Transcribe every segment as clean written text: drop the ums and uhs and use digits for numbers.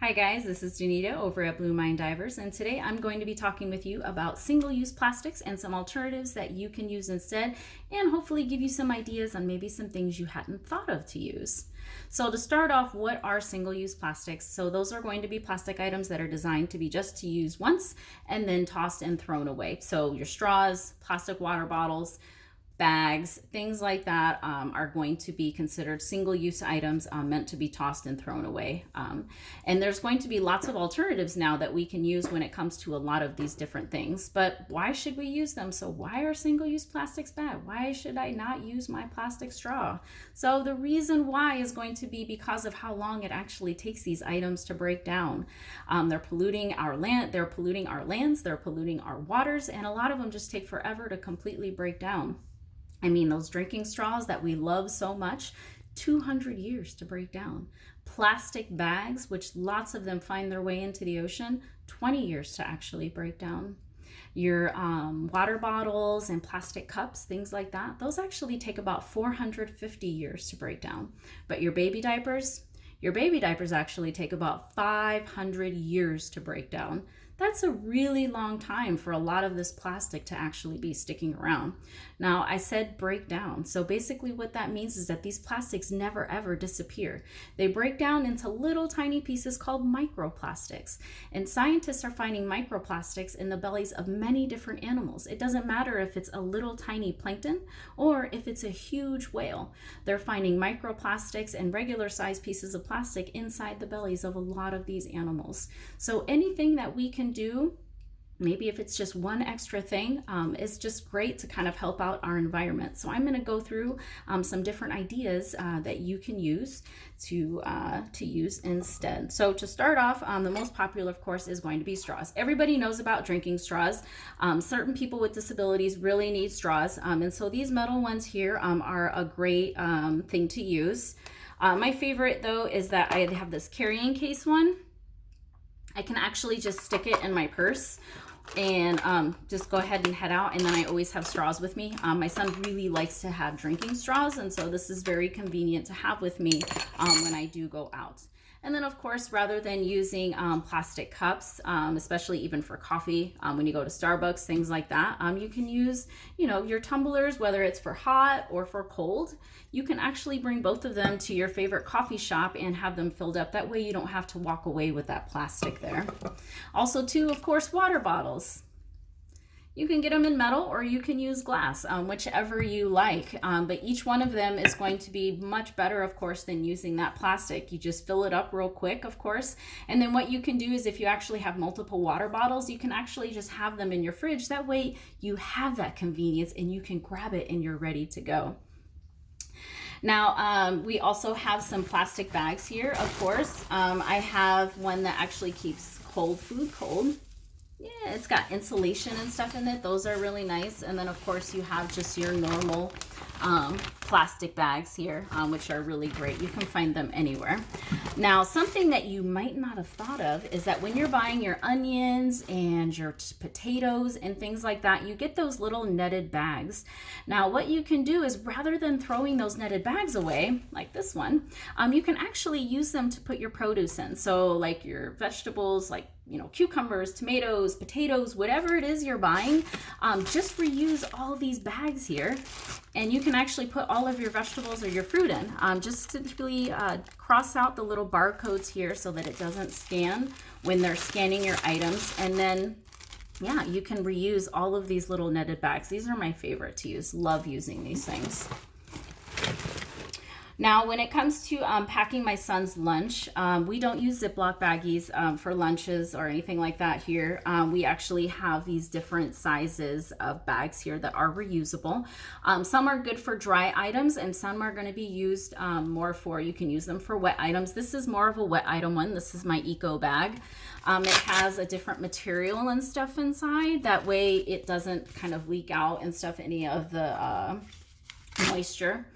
Hi guys, this is Janita over at Blue Mind Divers, and today I'm going to be talking with you about single-use plastics and some alternatives that you can use instead, and hopefully give you some ideas on maybe some things you hadn't thought of to use. So to start off, what are single-use plastics? So those are going to be plastic items that are designed to be just to use once and then tossed and thrown away. So your straws, plastic water bottles, bags, things like that are going to be considered single-use items meant to be tossed and thrown away. And there's going to be lots of alternatives now that we can use when it comes to a lot of these different things. But why should we use them? So why are single-use plastics bad? Why should I not use my plastic straw? So the reason why is going to be because of how long it actually takes these items to break down. They're polluting our land, they're polluting our lands, they're polluting our waters, and a lot of them just take forever to completely break down. I mean, those drinking straws that we love so much, 200 years to break down. Plastic bags, which lots of them find their way into the ocean, 20 years to actually break down. Your water bottles and plastic cups, things like that, those actually take about 450 years to break down. But your baby diapers actually take about 500 years to break down. That's a really long time for a lot of this plastic to actually be sticking around. Now, I said break down. So basically what that means is that these plastics never ever disappear. They break down into little tiny pieces called microplastics. And scientists are finding microplastics in the bellies of many different animals. It doesn't matter if it's a little tiny plankton or if it's a huge whale. They're finding microplastics and regular sized pieces of plastic inside the bellies of a lot of these animals. So anything that we can do, maybe if it's just one extra thing, it's just great to kind of help out our environment. So I'm going to go through some different ideas that you can use to use instead. So to start off, the most popular, of course, is going to be straws. Everybody knows about drinking straws. Certain people with disabilities really need straws, and so these metal ones here are a great thing to use. My favorite, though, is that I have this carrying case one. I can actually just stick it in my purse and just go ahead and head out, and then I always have straws with me. My son really likes to have drinking straws, and so this is very convenient to have with me when I do go out. And then, of course, rather than using plastic cups, especially even for coffee, when you go to Starbucks, things like that, you can use, your tumblers, whether it's for hot or for cold. You can actually bring both of them to your favorite coffee shop and have them filled up. That way you don't have to walk away with that plastic there. Also, too, of course, water bottles. You can get them in metal or you can use glass, whichever you like. But each one of them is going to be much better, of course, than using that plastic. You just fill it up real quick, of course. And then what you can do is if you actually have multiple water bottles, you can actually just have them in your fridge. That way you have that convenience and you can grab it and you're ready to go. Now, we also have some plastic bags here, of course. I have one that actually keeps cold food cold. Yeah, it's got insulation and stuff in it. Those are really nice. And then, of course, you have just your normal plastic bags here, which are really great. You can find them anywhere. Now, something that you might not have thought of is that when you're buying your onions and your potatoes and things like that, you get those little netted bags. Now, what you can do is rather than throwing those netted bags away, like this one, you can actually use them to put your produce in. So like your vegetables, like cucumbers, tomatoes, potatoes, whatever it is you're buying, just reuse all these bags here. And you can actually put all of your vegetables or your fruit in. Just simply cross out the little barcodes here so that it doesn't scan when they're scanning your items. And then, yeah, you can reuse all of these little netted bags. These are my favorite to use. Love using these things. Now, when it comes to packing my son's lunch, we don't use Ziploc baggies for lunches or anything like that here. We actually have these different sizes of bags here that are reusable. Some are good for dry items and some are going to be used more for, you can use them for wet items. This is more of a wet item one. This is my eco bag. It has a different material and stuff inside. That way it doesn't kind of leak out and stuff, any of the moisture.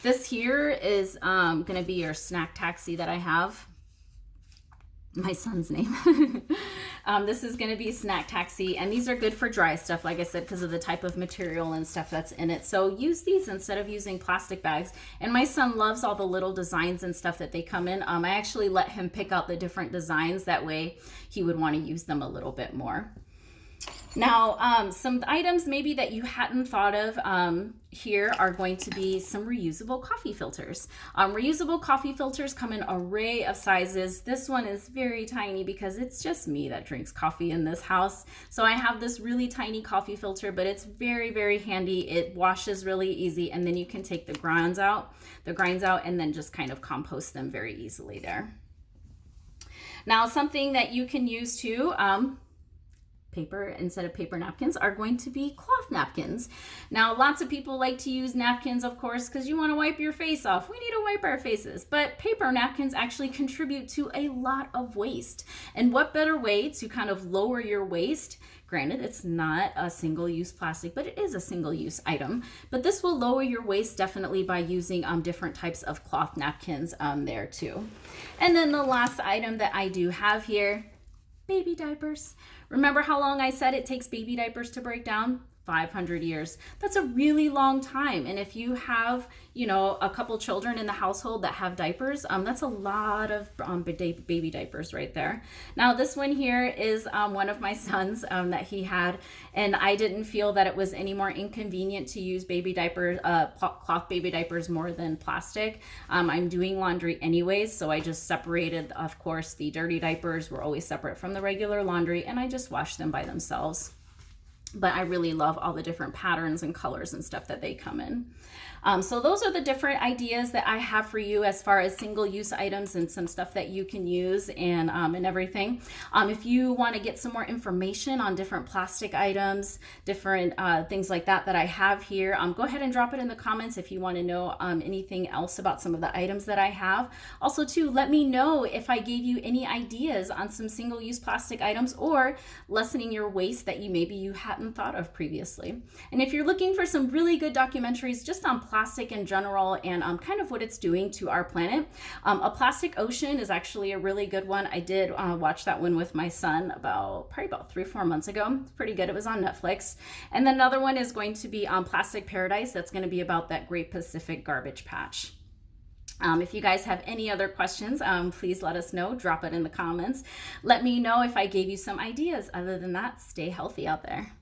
This here is going to be your snack taxi that I have. My son's name. This is going to be Snack Taxi, and these are good for dry stuff, like I said, because of the type of material and stuff that's in it. So use these instead of using plastic bags. And my son loves all the little designs and stuff that they come in. I actually let him pick out the different designs. That way he would want to use them a little bit more. Now, some items maybe that you hadn't thought of here are going to be some reusable coffee filters. Reusable coffee filters come in an array of sizes. This one is very tiny because it's just me that drinks coffee in this house. So I have this really tiny coffee filter, but it's very, very handy. It washes really easy, and then you can take the grinds out, and then just kind of compost them very easily there. Now, something that you can use too, paper instead of paper napkins, are going to be cloth napkins. Now, lots of people like to use napkins, of course, because you want to wipe your face off. We need to wipe our faces, but paper napkins actually contribute to a lot of waste. And what better way to kind of lower your waste? Granted, it's not a single-use plastic, but it is a single-use item. But this will lower your waste definitely by using different types of cloth napkins there too. And then the last item that I do have here, baby diapers. Remember how long I said it takes baby diapers to break down? 500 years. That's a really long time. And if you have, a couple children in the household that have diapers, that's a lot of baby diapers right there. Now, this one here is one of my sons that he had, and I didn't feel that it was any more inconvenient to use baby diapers, cloth baby diapers more than plastic. I'm doing laundry anyways, so I just separated, of course, the dirty diapers were always separate from the regular laundry, and I just washed them by themselves. But I really love all the different patterns and colors and stuff that they come in. So those are the different ideas that I have for you as far as single-use items and some stuff that you can use and everything. If you want to get some more information on different plastic items, different things like that I have here, go ahead and drop it in the comments if you want to know anything else about some of the items that I have. Also, too, let me know if I gave you any ideas on some single-use plastic items or lessening your waste that maybe you hadn't thought of previously. And if you're looking for some really good documentaries just on plastic in general and kind of what it's doing to our planet, A Plastic Ocean is actually a really good one. I did watch that one with my son probably about 3 or 4 months ago. It's pretty good. It was on Netflix. And then another one is going to be Plastic Paradise. That's going to be about that Great Pacific Garbage Patch. If you guys have any other questions, please let us know. Drop it in the comments. Let me know if I gave you some ideas. Other than that, stay healthy out there.